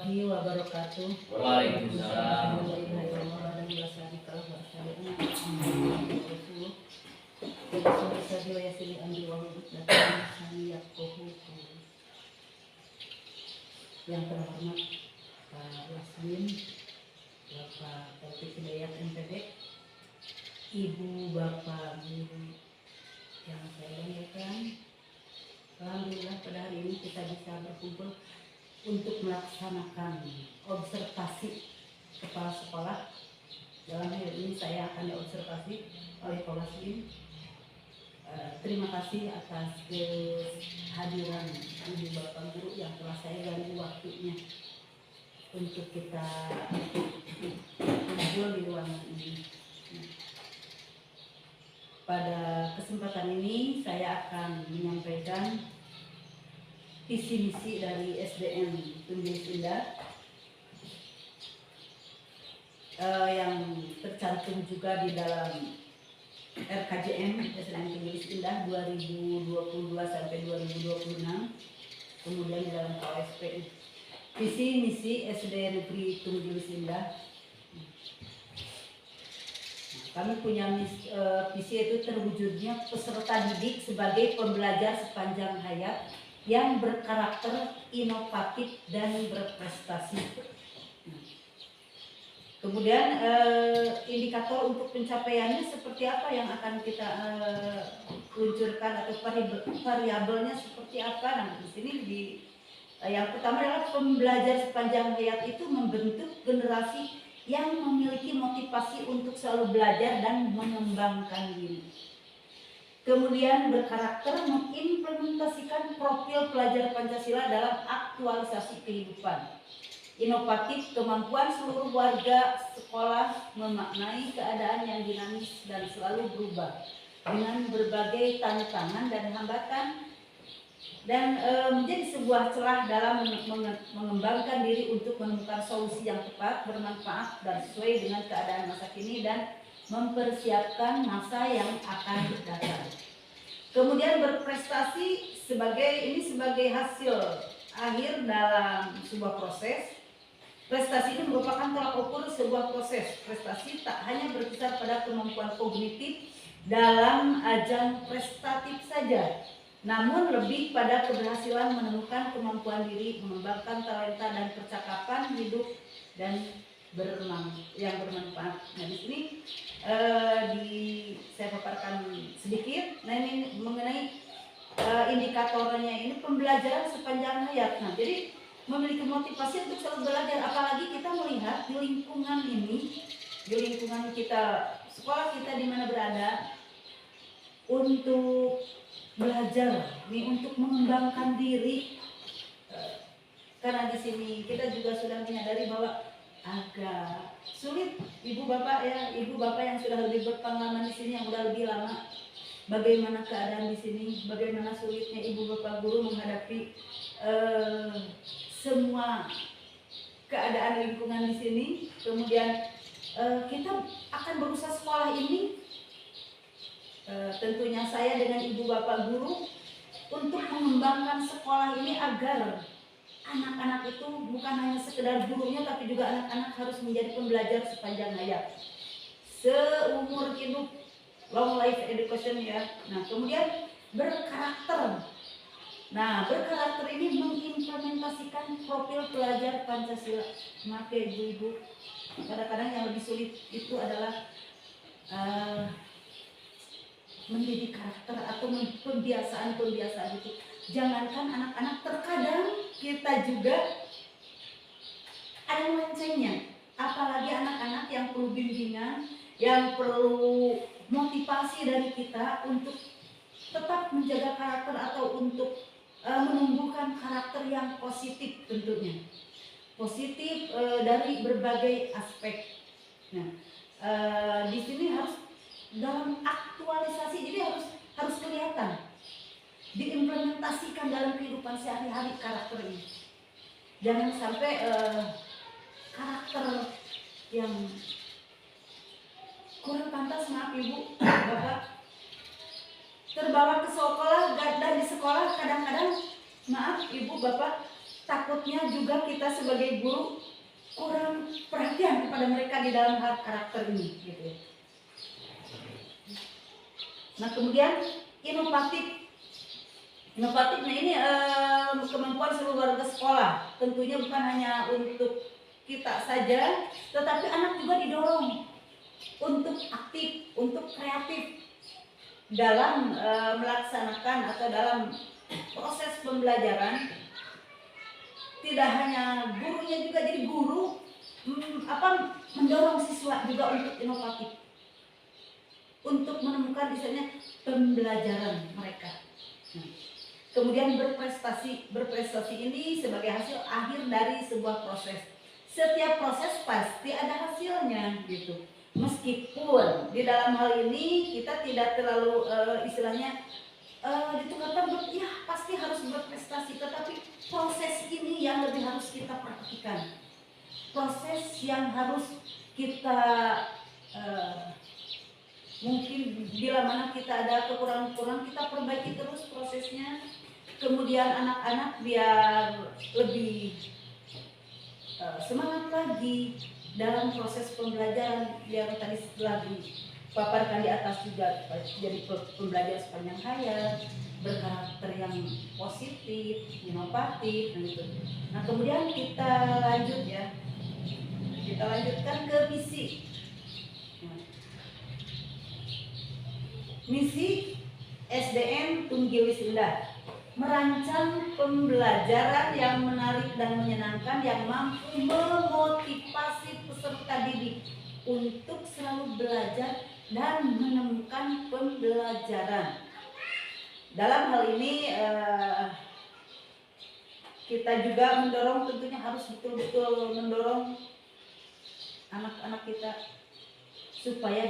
warahmatullahi wabarakatuh. Waalaikumsalam. Yang terhormat Pak Wasmin, Bapak Taufik Hidayat MPD, Ibu Bapak Guru yang saya banggakan. Alhamdulillah pada hari ini kita bisa berkumpul untuk melaksanakan observasi kepala sekolah. Dalam hal ini saya akan diobservasi oleh Pak Wasmin. Terima kasih atas kehadiran Ibu Bapak Guru yang telah saya ganggu waktunya untuk kita kumpul di ruangan ini. Pada kesempatan ini saya akan menyampaikan visi misi dari SDN Tujulis Indah yang tercantum juga di dalam RKJM SDN Tujulis Indah 2022 sampai 2026, kemudian di dalam KOSP visi misi SDN Negeri Tujulis Indah. Kami punya visi itu terwujudnya peserta didik sebagai pembelajar sepanjang hayat yang berkarakter inovatif dan berprestasi. Kemudian indikator untuk pencapaiannya seperti apa yang akan kita luncurkan atau variabelnya seperti apa? Nah, di sini yang pertama adalah pembelajar sepanjang hayat itu membentuk generasi yang memiliki motivasi untuk selalu belajar dan mengembangkan diri. Kemudian berkarakter mengimplementasikan profil pelajar Pancasila dalam aktualisasi kehidupan. Inovatif, kemampuan seluruh warga sekolah memaknai keadaan yang dinamis dan selalu berubah dengan berbagai tantangan dan hambatan, dan menjadi sebuah celah dalam mengembangkan diri untuk menemukan solusi yang tepat, bermanfaat dan sesuai dengan keadaan masa kini dan mempersiapkan masa yang akan datang. Kemudian berprestasi sebagai hasil akhir dalam sebuah proses. Prestasi ini merupakan tolak ukur sebuah proses. Prestasi tak hanya berkisar pada kemampuan kognitif dalam ajang prestatif saja, namun lebih pada keberhasilan menemukan kemampuan diri, mengembangkan talenta dan percakapan hidup dan yang bermanfaat. Nah, di sini saya paparkan sedikit. Nah, ini mengenai indikatornya ini pembelajaran sepanjang hayat. Nah, jadi memiliki motivasi untuk selalu belajar, apalagi kita melihat di lingkungan ini, di lingkungan kita, sekolah kita di mana berada, untuk belajar, untuk mengembangkan diri. Karena di sini kita juga sudah menyadari bahwa agak sulit, ibu bapak yang sudah lebih berpengalaman di sini, yang sudah lebih lama, bagaimana keadaan di sini, bagaimana sulitnya ibu bapak guru menghadapi semua keadaan lingkungan di sini. Kemudian kita akan berusaha sekolah ini, tentunya saya dengan ibu bapak guru, untuk mengembangkan sekolah ini agar anak-anak itu bukan hanya sekedar gurunya, tapi juga anak-anak harus menjadi pembelajar sepanjang hayat, seumur hidup, long life education ya. Nah, kemudian berkarakter. Nah, berkarakter ini mengimplementasikan profil pelajar Pancasila. Maaf ya ibu-ibu, kadang-kadang yang lebih sulit itu adalah mendidik karakter atau pembiasaan itu. Jangankan anak-anak, terkadang kita juga ada melencengnya. Apalagi anak-anak yang perlu bimbingan, yang perlu motivasi dari kita untuk tetap menjaga karakter atau untuk menumbuhkan karakter yang positif, tentunya positif dari berbagai aspek. Nah, di sini harus dalam aktualisasi, jadi harus kelihatan, diimplementasikan dalam kehidupan sehari-hari karakter ini. Jangan sampai karakter yang kurang pantas, maaf ibu bapak, terbawa ke sekolah, dan di sekolah kadang-kadang, maaf ibu bapak, takutnya juga kita sebagai guru kurang perhatian kepada mereka di dalam hal karakter ini gitu. Nah kemudian inovatif. Inovatifnya ini kemampuan seluruh warga sekolah, tentunya bukan hanya untuk kita saja, tetapi anak juga didorong untuk aktif, untuk kreatif dalam melaksanakan atau dalam proses pembelajaran. Tidak hanya gurunya juga, jadi guru mendorong siswa juga untuk inovatif, untuk menemukan misalnya pembelajaran mereka. Kemudian berprestasi ini sebagai hasil akhir dari sebuah proses. Setiap proses pasti ada hasilnya gitu. Meskipun di dalam hal ini kita tidak terlalu istilahnya ditukarkan ya pasti harus berprestasi, tetapi proses ini yang lebih harus kita perhatikan. Proses yang harus kita mungkin bila mana kita ada kekurangan-kekurangan kita perbaiki terus prosesnya. Kemudian anak-anak biar lebih semangat lagi dalam proses pembelajaran yang tadi setelah dipaparkan di atas juga, jadi pembelajaran sepanjang hayat, berkarakter yang positif, inovatif, gitu. Nah kemudian kita lanjut ya, kita lanjutkan ke misi. Misi SDN Tunggilis Indah, merancang pembelajaran yang menarik dan menyenangkan yang mampu memotivasi peserta didik untuk selalu belajar dan menemukan pembelajaran. Dalam hal ini kita juga mendorong, tentunya harus betul-betul mendorong anak-anak kita supaya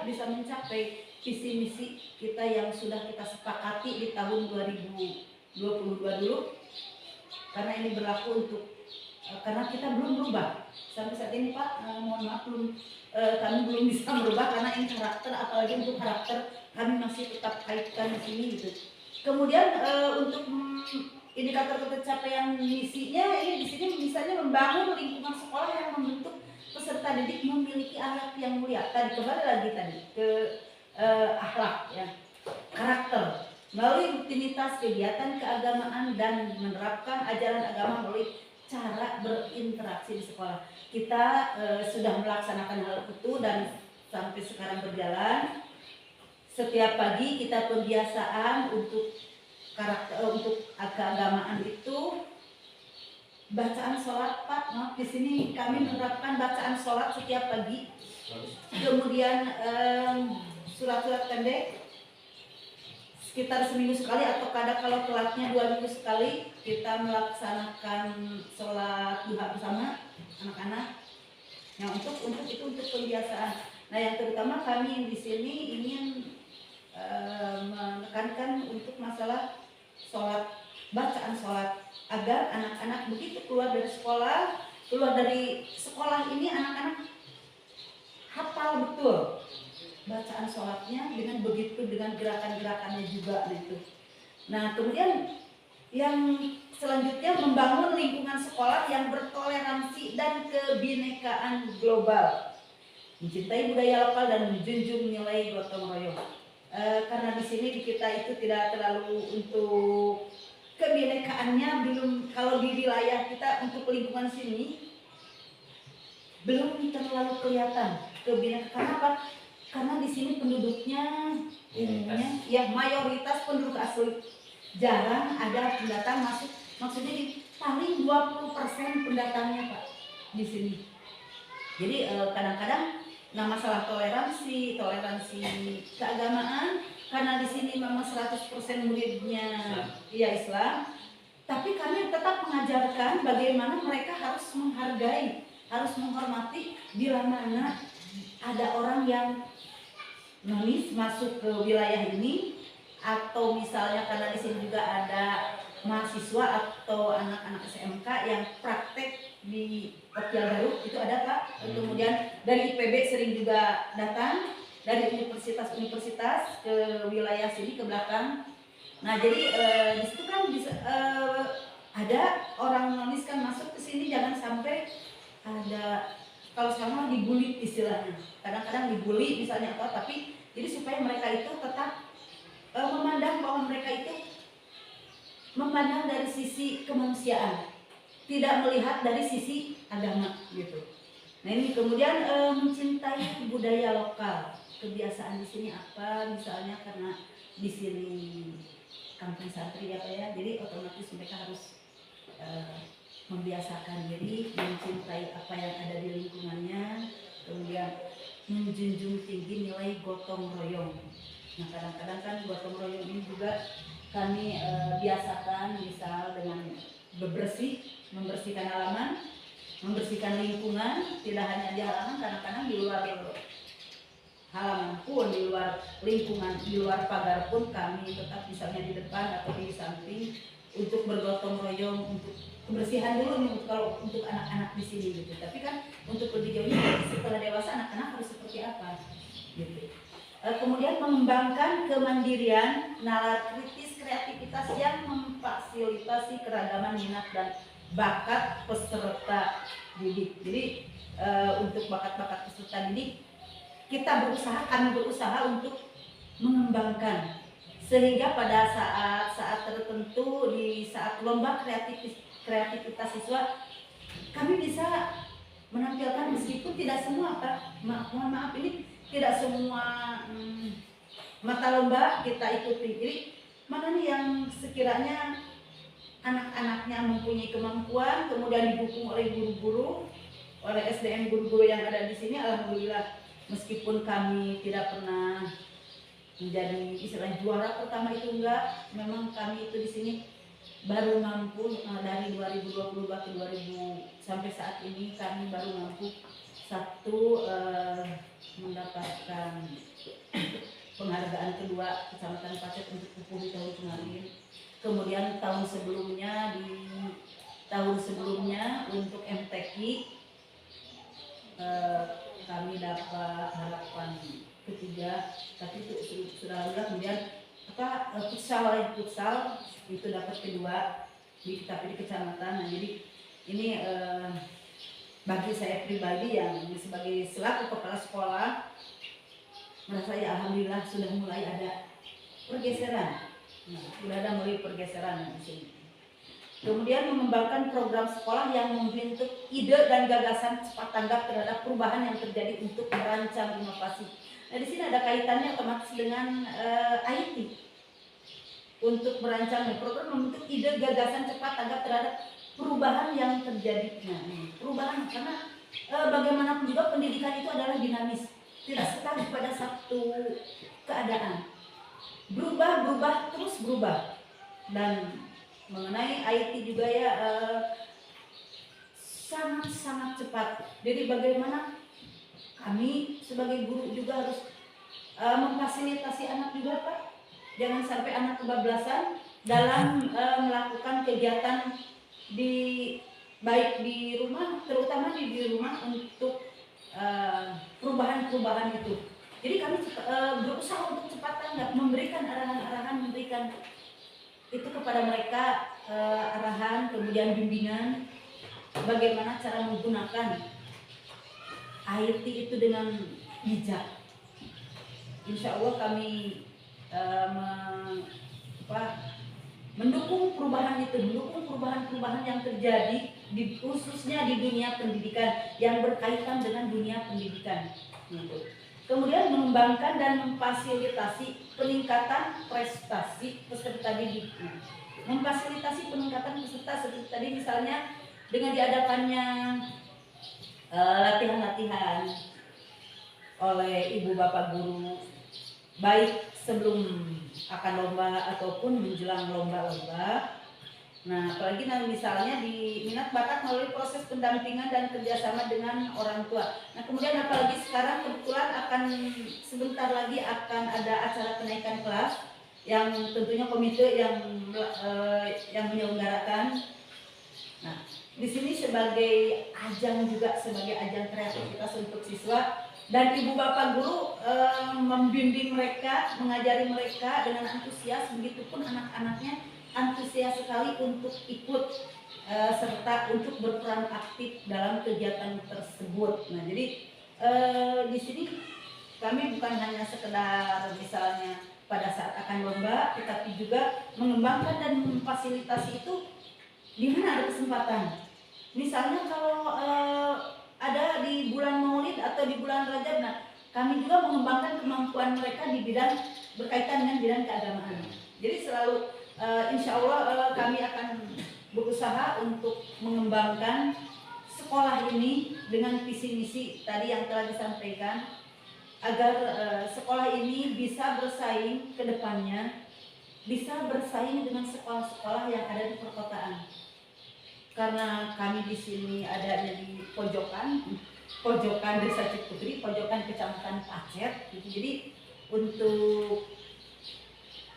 bisa mencapai visi misi kita yang sudah kita sepakati di tahun 2022 dulu, karena ini berlaku untuk karena kita belum berubah sampai saat ini Pak, mohon maaf kami belum bisa merubah karena ini karakter, apalagi untuk karakter kami masih tetap kaitkan di sini gitu. Kemudian untuk indikator pencapaian misinya ini di sini misalnya membangun lingkungan sekolah yang membentuk peserta didik memiliki akhlak yang mulia. Tadi kembali lagi ke akhlak ya, karakter melalui rutinitas kegiatan keagamaan dan menerapkan ajaran agama melalui cara berinteraksi di sekolah. Kita sudah melaksanakan hal itu dan sampai sekarang berjalan. Setiap pagi kita pembiasaan untuk karakter, untuk keagamaan itu bacaan sholat Pak, maaf di sini kami menerapkan bacaan sholat setiap pagi. Kemudian surat-surat pendek sekitar seminggu sekali atau kadang kalau telatnya 2 minggu sekali kita melaksanakan sholat duha bersama anak-anak. Nah untuk pembiasaan. Nah yang terutama kami di sini ingin menekankan untuk masalah sholat, bacaan sholat, agar anak-anak begitu keluar dari sekolah ini anak-anak hafal betul bacaan sholatnya dengan begitu, dengan gerakan-gerakannya juga gitu. Nah kemudian yang selanjutnya membangun lingkungan sekolah yang bertoleransi dan kebinekaan global, mencintai budaya lokal dan menjunjung nilai gotong royong. Karena di sini di kita itu tidak terlalu untuk kebinekaannya belum, kalau di wilayah kita untuk lingkungan sini belum terlalu kelihatan kebinekaan. Kenapa? Karena di sini penduduknya ya mayoritas penduduk asli, jarang ada pendatang masuk, maksudnya di paling 20% pendatangnya Pak di sini. Jadi kadang-kadang nah masalah toleransi keagamaan, karena di sini memang 100% muridnya ya Islam, tapi kami tetap mengajarkan bagaimana mereka harus menghargai, harus menghormati bila mana ada orang yang nonis masuk ke wilayah ini, atau misalnya karena di sini juga ada mahasiswa atau anak-anak SMK yang praktek di Okial Garut itu ada Pak. Kemudian dari IPB sering juga datang, dari universitas-universitas ke wilayah sini ke belakang. Nah jadi di situ kan bisa ada orang nonis kan masuk ke sini, jangan sampai ada, kalau sekarang dibully istilahnya, kadang-kadang dibully misalnya atau, tapi jadi supaya mereka itu tetap memandang bahwa mereka itu memandang dari sisi kemanusiaan, tidak melihat dari sisi agama gitu. Nah ini kemudian mencintai budaya lokal, kebiasaan di sini apa, misalnya karena di sini kampung santri ya Pak ya, jadi otomatis mereka harus membiasakan diri mencintai apa yang ada di lingkungannya, kemudian menjunjung tinggi nilai gotong royong. Nah kadang-kadang kan gotong royong ini juga kami biasakan, misal dengan membersihkan halaman, membersihkan lingkungan, tidak hanya di halaman, kadang-kadang di luar halaman pun, di luar lingkungan, di luar pagar pun kami tetap misalnya di depan atau di samping untuk bergotong royong untuk kebersihan dulu nih kalau untuk anak-anak di sini gitu. Tapi kan untuk lebih jauhnya setelah dewasa anak-anak harus seperti apa gitu. Kemudian mengembangkan kemandirian, nalar kritis, kreativitas yang memfasilitasi keragaman minat dan bakat peserta didik. Jadi untuk bakat-bakat peserta didik kami berusaha untuk mengembangkan, sehingga pada saat tertentu di saat lomba kreativitas siswa kami bisa menampilkan, meskipun tidak semua Pak, mohon maaf ini tidak semua mata lomba kita ikuti. Jadi mana nih yang sekiranya anak-anaknya mempunyai kemampuan, kemudian didukung oleh guru-guru, oleh SDM guru-guru yang ada di sini, alhamdulillah. Meskipun kami tidak pernah menjadi istilah juara pertama itu enggak, memang kami itu di sini baru mampu dari 2022 ke 2000 sampai saat ini kami baru mampu mendapatkan penghargaan kedua Kecamatan Pacet untuk pupuk di tahun kemarin. Kemudian tahun sebelumnya untuk MTQ kami dapat harapan ketiga, tapi itu sudah alhamdulillah. Kemudian futsal itu dapat kedua tapi di kecamatan. Nah jadi ini bagi saya pribadi yang sebagai selaku kepala sekolah merasa ya alhamdulillah sudah mulai ada pergeseran. Sudah ada mulai pergeseran di sini. Kemudian mengembangkan program sekolah yang membentuk ide dan gagasan cepat tanggap terhadap perubahan yang terjadi untuk merancang inovasi. Nah di sini ada kaitannya otomatis dengan IT untuk merancang program membentuk ide gagasan cepat tanggap terhadap perubahan yang terjadi. Nah, perubahan karena bagaimanapun juga pendidikan itu adalah dinamis, tidak sekali pada satu keadaan, berubah terus berubah. Dan mengenai IT juga ya sangat cepat. Jadi bagaimana kami sebagai guru juga harus memfasilitasi anak juga Pak, jangan sampai anak kebablasan dalam melakukan kegiatan baik di rumah, terutama di rumah untuk perubahan itu. Jadi kami berusaha untuk cepat tanggap, memberikan arahan-arahan, memberikan itu kepada mereka, arahan, kemudian bimbingan bagaimana cara menggunakan IT itu dengan bijak. Insya Allah kami mendukung perubahan yang terjadi khususnya di dunia pendidikan yang berkaitan dengan dunia pendidikan. Kemudian mengembangkan dan memfasilitasi peningkatan prestasi peserta didik. Memfasilitasi peningkatan peserta seperti tadi misalnya dengan diadakannya latihan-latihan oleh ibu bapak guru, baik sebelum akan lomba ataupun menjelang lomba-lomba. Nah, apalagi misalnya di minat bakat melalui proses pendampingan dan kerjasama dengan orang tua. Nah, kemudian apalagi sekarang kebetulan sebentar lagi akan ada acara kenaikan kelas yang tentunya komite yang menyelenggarakan. Nah, di sini sebagai ajang kreativitas untuk siswa, dan ibu bapak guru membimbing mereka, mengajari mereka dengan antusias. Begitupun anak-anaknya antusias sekali untuk ikut serta untuk berperan aktif dalam kegiatan tersebut. Nah, jadi di sini kami bukan hanya sekedar misalnya pada saat akan lomba, tetapi juga mengembangkan dan memfasilitasi itu di mana ada kesempatan. Misalnya kalau ada di bulan Maulid atau di bulan Rajab, nah kami juga mengembangkan kemampuan mereka di bidang berkaitan dengan bidang keagamaan. Jadi selalu insya Allah kami akan berusaha untuk mengembangkan sekolah ini dengan visi misi tadi yang telah disampaikan, agar sekolah ini bisa bersaing ke depannya, bisa bersaing dengan sekolah-sekolah yang ada di perkotaan. Karena kami di sini adanya di pojokan Desa Ciputri, pojokan Kecamatan Pacet, gitu. Jadi untuk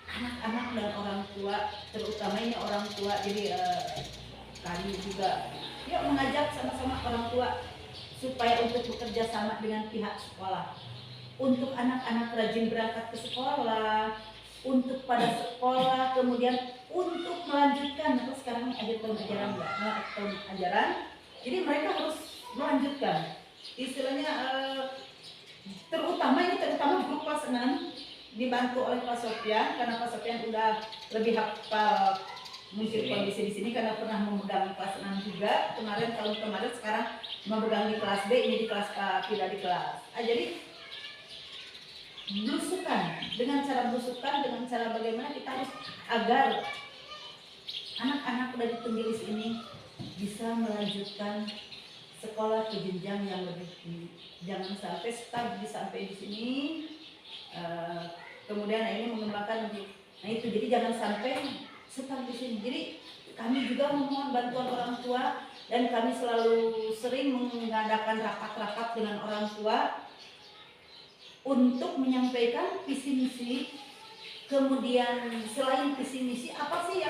anak-anak dan orang tua, terutama ini orang tua, jadi kami juga yuk mengajak sama-sama orang tua supaya untuk bekerja sama dengan pihak sekolah. Untuk anak-anak rajin berangkat ke sekolah, untuk pada sekolah, kemudian untuk melanjutkan, atau sekarang ini akhir tahun ajaran, tahun ajaran, jadi mereka harus melanjutkan. Istilahnya terutama grup kelas 6 dibantu oleh Pak Sofyan, karena Pak Sofyan udah lebih hafal mungkin kondisi di sini karena pernah memegang kelas 6 juga tahun kemarin, sekarang memegang di kelas B, ini di kelas A, tidak di kelas A. Jadi belusukan, dengan cara bagaimana kita harus agar anak-anak dari Tenggilis ini bisa melanjutkan sekolah ke jenjang yang lebih tinggi. Jangan sampai stuck sampai di sini, kemudian ini mengembangkan lebih. Nah itu, jadi jangan sampai stuck di sini. Jadi kami juga memohon bantuan orang tua, dan kami selalu sering mengadakan rapat-rapat dengan orang tua untuk menyampaikan visi misi. Kemudian selain visi misi, apa sih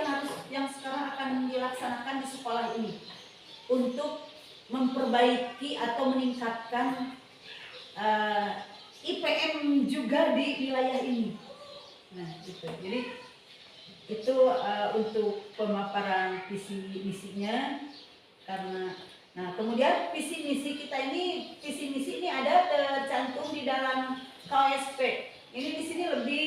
yang sekarang akan dilaksanakan di sekolah ini untuk memperbaiki atau meningkatkan IPM juga di wilayah ini. Nah, gitu. Jadi itu untuk pemaparan visi misinya. Nah, kemudian visi misi ini ada tercantum di dalam KSP. Ini di sini lebih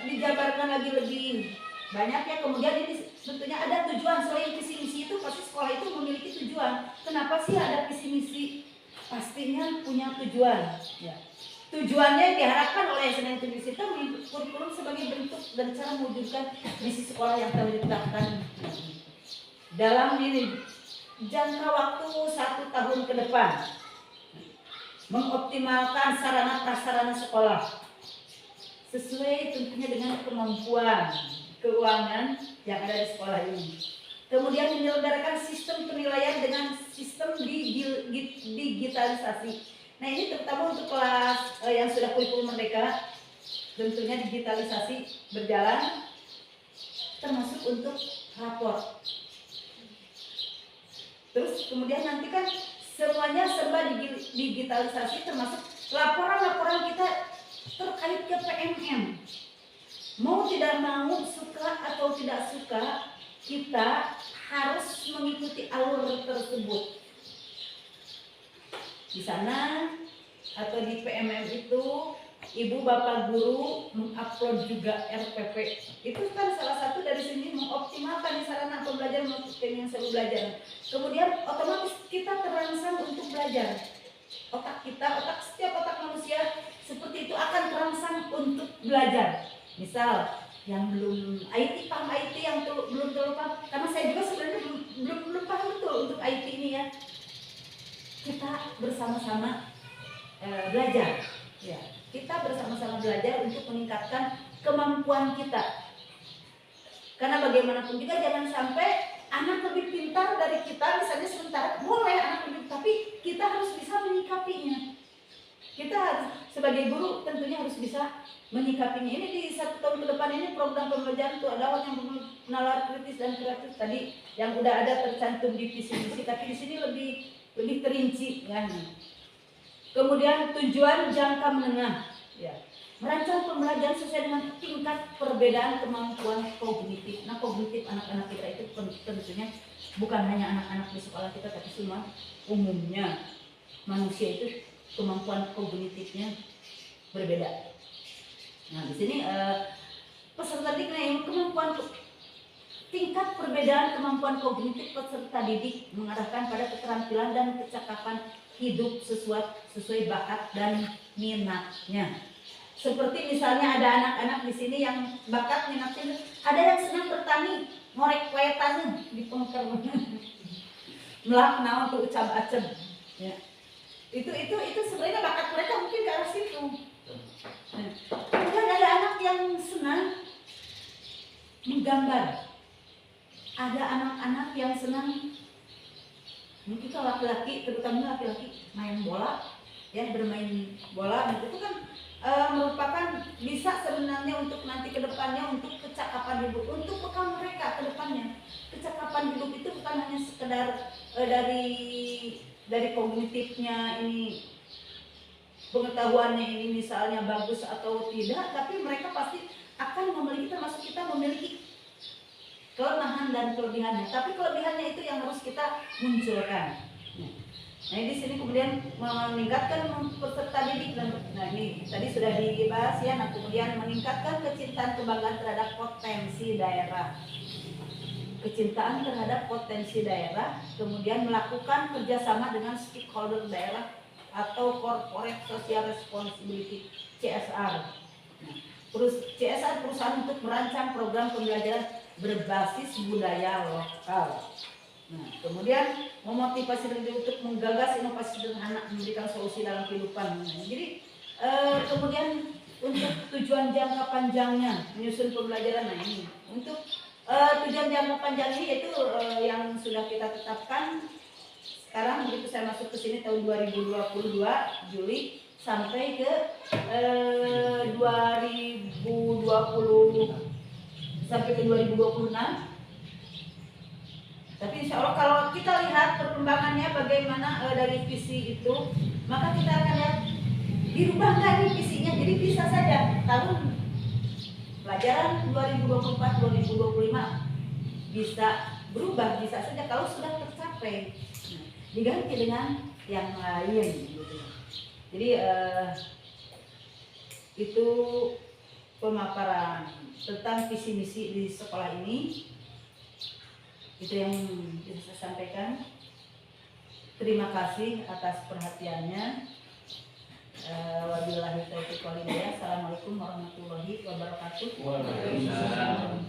dijabarkan lagi lebih banyak ya. Kemudian ini tentunya ada tujuan. Selain visi misi itu pasti sekolah itu memiliki tujuan. Kenapa sih ada visi misi? Pastinya punya tujuan. Ya. Tujuannya diharapkan oleh SNM Tenggilis itu mengikuti kurikulum sebagai bentuk dan cara mewujudkan misi sekolah yang telah ditetapkan dalam ini jangka waktu 1 tahun ke depan, mengoptimalkan sarana prasarana sekolah sesuai tentunya dengan kemampuan keuangan yang ada di sekolah ini. Kemudian menyelenggarakan sistem penilaian dengan sistem digitalisasi. Nah ini terutama untuk kelas yang sudah kurikulum merdeka, tentunya digitalisasi berjalan, termasuk untuk rapor. Terus kemudian nanti kan semuanya serba digitalisasi, termasuk laporan-laporan kita terkait ke PMM. Mau tidak mau, suka atau tidak suka, kita harus mengikuti alur tersebut. Di sana atau di PMM itu ibu bapak guru mengupload juga RPP. Itu kan salah satu dari sini mengoptimalkan sarana pembelajaran untuk yang selalu belajar. Kemudian otomatis kita terangsang untuk belajar. Otak setiap otak manusia seperti itu akan terangsang untuk belajar. Misal yang belum IT, paham IT, yang belum terlalu paham, karena saya juga sebenarnya belum paham betul untuk IT ini ya. Kita bersama-sama belajar, ya. Kita bersama-sama belajar untuk meningkatkan kemampuan kita. Karena bagaimanapun juga jangan sampai anak lebih pintar dari kita, misalnya sementara boleh anak lebih, tapi kita harus bisa menyikapinya. Kita sebagai guru tentunya harus bisa menyikapinya. Ini di 1 tahun ke depan ini program pembelajaran itu adalah yang nalar kritis dan kreatif tadi yang udah ada tercantum di visi misi, tapi di sini lebih lebih terinci kan. Kemudian tujuan jangka menengah, ya, merancang pembelajaran sesuai dengan tingkat perbedaan kemampuan kognitif. Nah, kognitif anak-anak kita itu tentunya bukan hanya anak-anak di sekolah kita, tapi semua umumnya manusia itu kemampuan kognitifnya berbeda. Nah, di sini peserta didik yang kemampuan tingkat perbedaan kemampuan kognitif peserta didik mengarahkan pada keterampilan dan kecakapan hidup sesuai bakat dan minatnya. Seperti misalnya ada anak-anak di sini yang bakat minatnya, ada yang senang bertani, ngorek kue tanah di pengker, melaknau untuk ucap-acem. Ya. Itu sebenarnya bakat mereka mungkin ke arah situ. Kemudian ada anak yang senang menggambar. Ada anak-anak yang senang, mungkin kalau laki-laki, terutama laki-laki main bola, ya bermain bola, itu kan merupakan bisa sebenarnya untuk nanti kedepannya untuk kecakapan hidup, untuk bekal mereka kedepannya. Kecakapan hidup itu bukan hanya sekedar dari kognitifnya ini, pengetahuannya ini misalnya bagus atau tidak, tapi mereka pasti akan memiliki, termasuk kita memiliki kelemahan dan kelebihannya. Tapi kelebihannya itu yang harus kita munculkan. Nah, di sini kemudian meningkatkan peserta didik dan ini tadi sudah dibahas ya. Nah, kemudian meningkatkan kecintaan kebanggaan terhadap potensi daerah. Kecintaan terhadap potensi daerah, kemudian melakukan kerjasama dengan stakeholder daerah atau corporate social responsibility (CSR). Terus CSR perusahaan untuk merancang program pembelajaran berbasis budaya lokal. Nah, kemudian memotivasi diri untuk menggagas inovasi sederhana memberikan solusi dalam kehidupan. Nah, jadi kemudian untuk tujuan jangka panjangnya menyusun pembelajaran. Nah, ini untuk tujuan jangka panjangnya yaitu yang sudah kita tetapkan sekarang, begitu saya masuk ke sini tahun 2022 Juli sampai ke 2020 sampai ke 2026. Tapi insya Allah kalau kita lihat perkembangannya bagaimana dari visi itu, maka kita akan lihat dirubah lagi visinya. Jadi bisa saja tahun pelajaran 2024-2025 bisa berubah, bisa saja kalau sudah tercapai diganti dengan yang lain gitu. Jadi itu pemaparan tentang visi misi di sekolah ini, itu yang bisa saya sampaikan. Terima kasih atas perhatiannya. Wabillahi taufiq wal hidayah. Assalamualaikum warahmatullahi wabarakatuh. Waalaikumsalam.